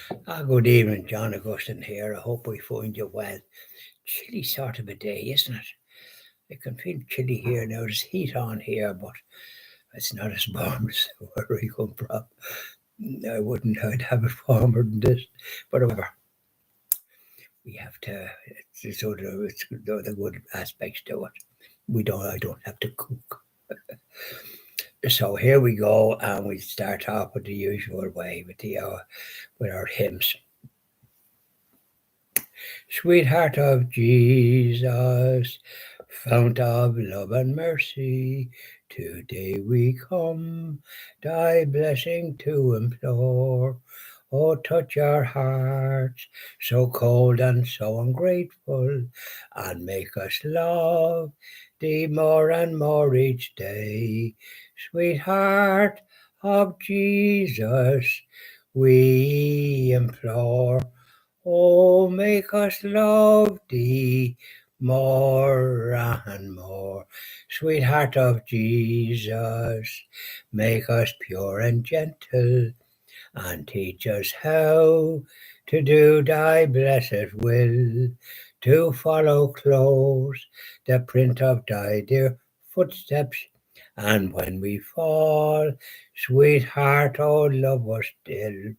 Good evening, John Augustine here. I hope we find you well. Chilly sort of a day, isn't it? I can feel chilly here now. There's heat on here, but it's not as warm as where I come from. I'd have it warmer than this. But however, we have to, it's the good aspects to it. I don't have to cook. So here we go, and we start off with the usual way with our hymns. Sweetheart of Jesus, fount of love and mercy, today we come, thy blessing to implore. Oh, touch our hearts, so cold and so ungrateful, and make us love thee more and more each day. Sweetheart of Jesus, we implore. Oh, make us love thee more and more. Sweetheart of Jesus, make us pure and gentle, and teach us how to do thy blessed will, to follow close the print of thy dear footsteps. And when we fall, sweetheart, oh, love us still.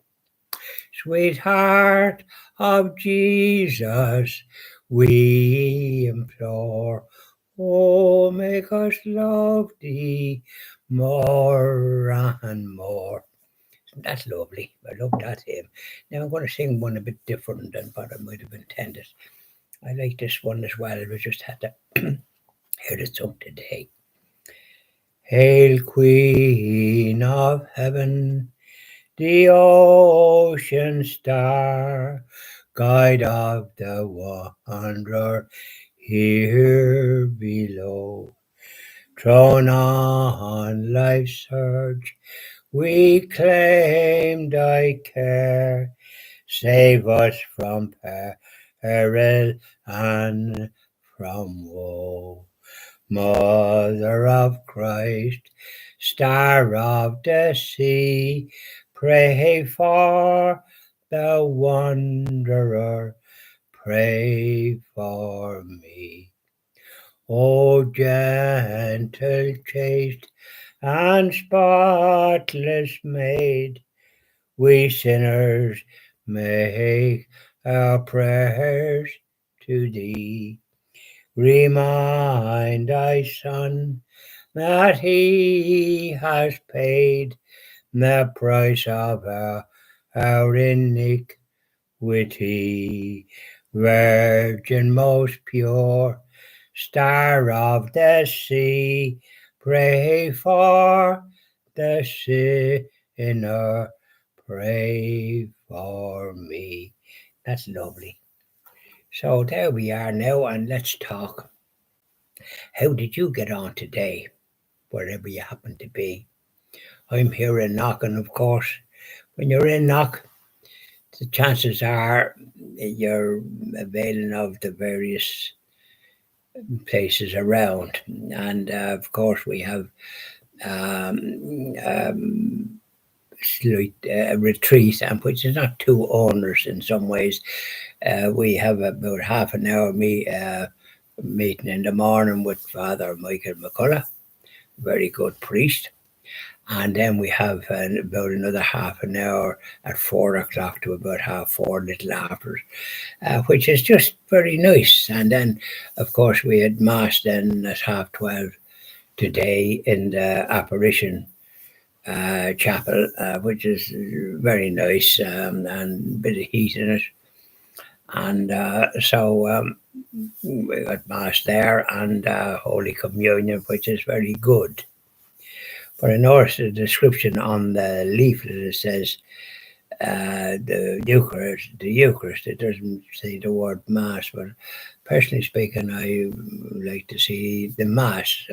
Sweetheart of Jesus, we implore. Oh, make us love thee more and more. That's lovely. I love that hymn. Now I'm going to sing one a bit different than what I might have intended. I like this one as well. We just had to hear the song today. Hail, Queen of Heaven, the ocean star, guide of the wanderer here below. Thrown on life's surge, we claim thy care. Save us from peril and from woe. Mother of Christ, Star of the sea, pray for the wanderer, pray for me. O gentle, chaste, and spotless maid, we sinners make our prayers to thee. Remind thy Son that he has paid the price of our iniquity. Virgin most pure, Star of the sea, pray for the sinner, pray for me. That's lovely. So there we are now, and let's talk. How did you get on today, wherever you happen to be? I'm here in Knock, and of course, when you're in Knock, the chances are you're availing of the various places around. And of course, we have um, slight retreat, and which is not too onerous in some ways. We have about half an hour meeting in the morning with Father Michael McCullough, very good priest. And then we have about another half an hour at 4 o'clock to about half four, little after, which is just very nice. And then, of course, we had Mass then at 12:30 today in the Apparition Chapel, which is very nice and a bit of heat in it. And so we got Mass there and Holy Communion, which is very good. But I noticed the description on the leaflet, it says the Eucharist. The Eucharist. It doesn't say the word Mass, but personally speaking, I like to see the Mass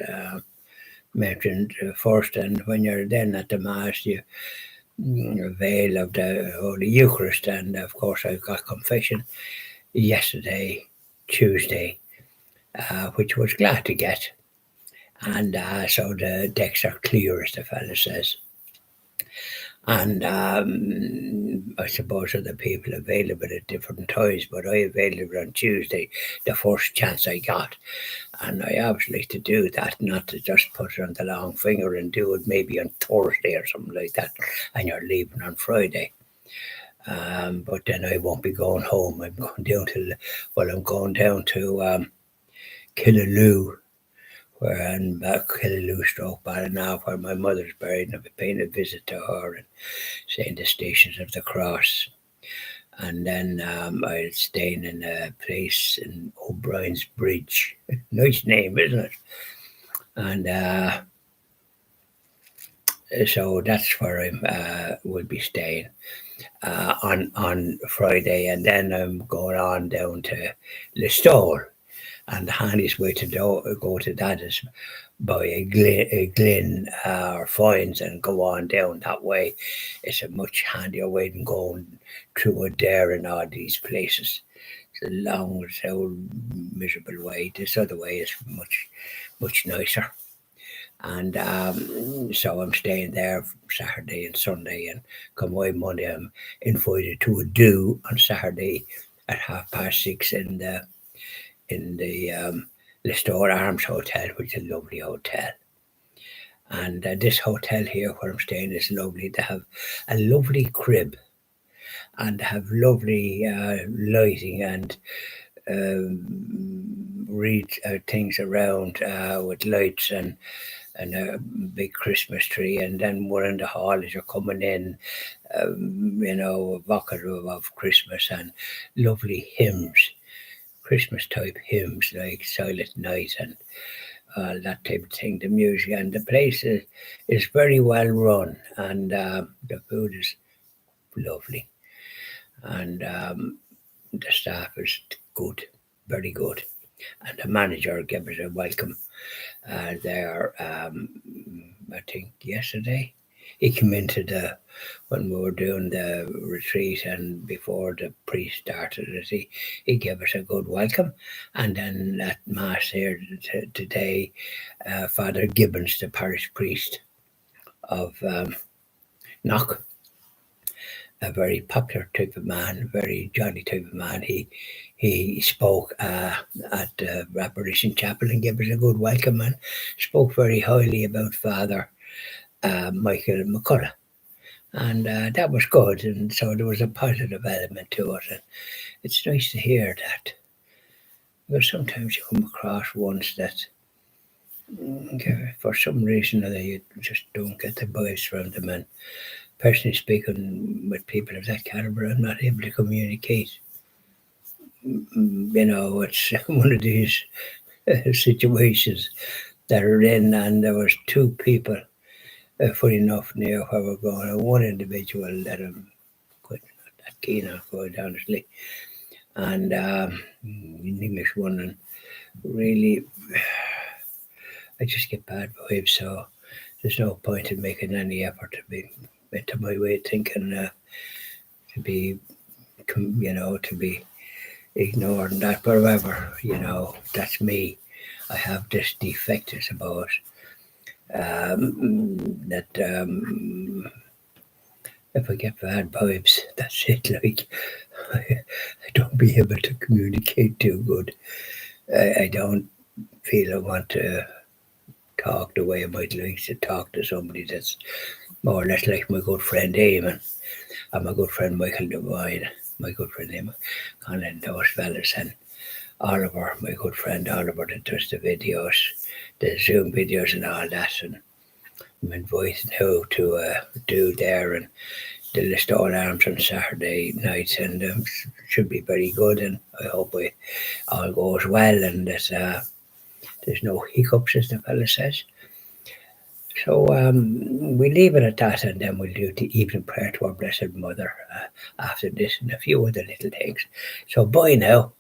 mentioned first. And when you're then at the Mass, you avail of the Holy Eucharist. And of course, I've got confession yesterday, Tuesday, which was glad to get. And so the decks are clear, as the fellow says. And I suppose other people available at different times, but I available on Tuesday, the first chance I got. And I always like to do that, not to just put it on the long finger and do it maybe on Thursday or something like that, and you're leaving on Friday. But then I won't be going home. I'm going down to, well, I'm going down to Killaloo, where I'm back Killaloo stroke Ballina, where my mother's buried, and I'll be paying a visit to her and saying the Stations of the Cross. And then I'll stay in a place in O'Brien's Bridge. Nice name, isn't it? And so that's where I will be staying on Friday, and then I'm going on down to Listowel. And the handiest way to go to that is by a Glyn or Foynes and go on down that way. It's a much handier way than going through Adair and all these places. It's a long, so miserable way. This other way is much nicer. And so I'm staying there Saturday and Sunday, and come away Monday I'm invited to a do on Saturday at 6:30 in the Listowel Arms Hotel, which is a lovely hotel. And this hotel here where I'm staying is lovely. They have a lovely crib and have lovely lighting and read things around with lights and a big Christmas tree, and then one in the hall as you're coming in, evocative of Christmas and lovely hymns, Christmas type hymns like Silent Night and that type of thing. The music and the place is very well run, and the food is lovely, and the staff is good, very good, and the manager gave us a welcome there. I think yesterday he came into when we were doing the retreat and before the priest started it, he gave us a good welcome. And then at mass here today, Father Gibbons, the parish priest of Knock, a very popular type of man, very jolly type of man. He spoke at the Apparition Chapel and gave us a good welcome and spoke very highly about Father Michael McCullough. And that was good, and so there was a positive element to it. And it's nice to hear that, because sometimes you come across ones that, for some reason or other, you just don't get the vibes from them. And personally speaking, with people of that caliber, I'm not able to communicate. It's one of these situations that are in, and there was two people, funny enough, near where we're going, and one individual that I'm quite not that keen on, quite honestly, and an English one, and really, I just get bad vibes, so there's no point in making any effort to be into my way of thinking, to be ignoring that, but however, that's me. I have this defect, I suppose, that if I get bad vibes, that's it. Like, I don't be able to communicate too good. I don't feel I want to talk the way I might like to talk to somebody that's more or less like my good friend Eamon and my good friend Michael Devine, my good friend Eamon, Colin, those fellas, and Oliver, my good friend Oliver, that does the videos, the Zoom videos and all that. And I'm invited now to do there and the Listowel Arms on Saturday night, and should be very good. And I hope all goes well and that there's no hiccups, as the fella says. So we leave it at that, and then we'll do the evening prayer to our Blessed Mother after this and a few other little things. So bye now.